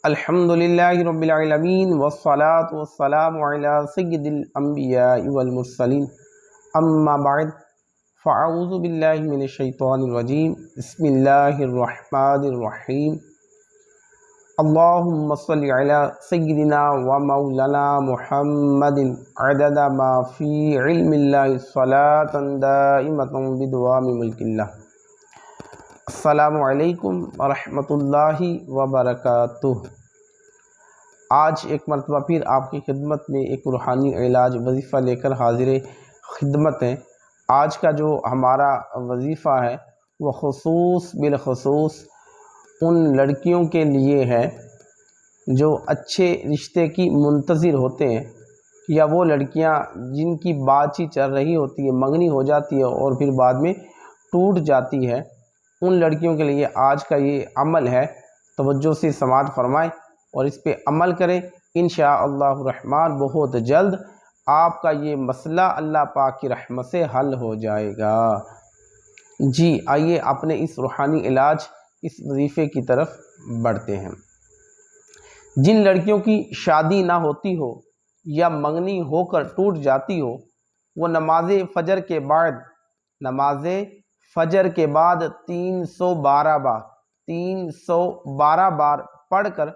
الحمدللہ رب العالمین والصلاة والسلام علی سید الانبیاء والمرسلین اما بعد فاعوذ باللہ من الشیطان الرجیم بسم اللہ الرحمن الرحیم اللہم صلی علی سیدنا و مولانا محمد عدد ما فی علم اللہ صلاة دائمة بدوام ملک اللہ۔ السلام علیکم ورحمۃ اللہ وبرکاتہ۔ آج ایک مرتبہ پھر آپ کی خدمت میں ایک روحانی علاج وظیفہ لے کر حاضر خدمت ہیں۔ آج کا جو ہمارا وظیفہ ہے وہ بالخصوص ان لڑکیوں کے لیے ہے جو اچھے رشتے کی منتظر ہوتے ہیں، یا وہ لڑکیاں جن کی بات چیت چل رہی ہوتی ہے، منگنی ہو جاتی ہے اور پھر بعد میں ٹوٹ جاتی ہے۔ ان لڑکیوں کے لیے آج کا یہ عمل ہے، توجہ سے سماعت فرمائیں اور اس پہ عمل کریں۔ انشاءاللہ الرحمن بہت جلد آپ کا یہ مسئلہ اللہ پاک کی رحمت سے حل ہو جائے گا۔ جی آئیے اپنے اس روحانی علاج، اس وظیفے کی طرف بڑھتے ہیں۔ جن لڑکیوں کی شادی نہ ہوتی ہو یا منگنی ہو کر ٹوٹ جاتی ہو، وہ نماز فجر کے بعد 312 بار پڑھ کر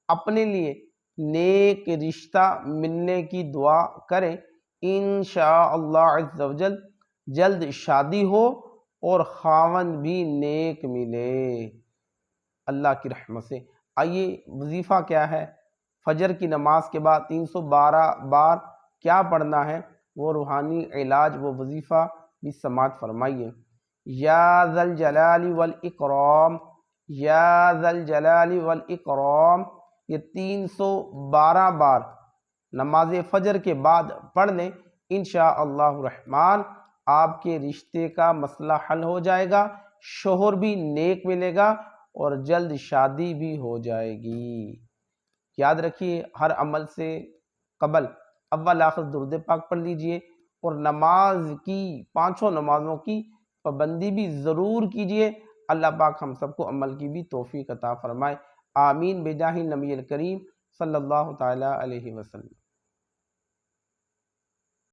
اپنے لیے نیک رشتہ ملنے کی دعا کریں۔ انشاءاللہ عز و جل جلد شادی ہو اور خاوند بھی نیک ملے اللہ کی رحمت سے۔ آئیے وظیفہ کیا ہے؟ فجر کی نماز کے بعد 312 بار کیا پڑھنا ہے؟ وہ روحانی علاج، وہ وظیفہ بھی سماعت فرمائیے۔ یا ذا الجلال والاکرام، یا ذا الجلال والاکرام، یہ 312 بار نماز فجر کے بعد پڑھ لیں۔ انشاءاللہ الرحمن آپ کے رشتے کا مسئلہ حل ہو جائے گا، شوہر بھی نیک ملے گا اور جلد شادی بھی ہو جائے گی۔ یاد رکھیے، ہر عمل سے قبل اول آخر درود پاک پڑھ لیجئے اور نماز کی، 5 نمازوں کی پابندی بھی ضرور کیجئے۔ اللہ پاک ہم سب کو عمل کی بھی توفیق عطا فرمائے۔ آمین بجاہ النبی الکریم صلی اللہ تعالی علیہ وسلم۔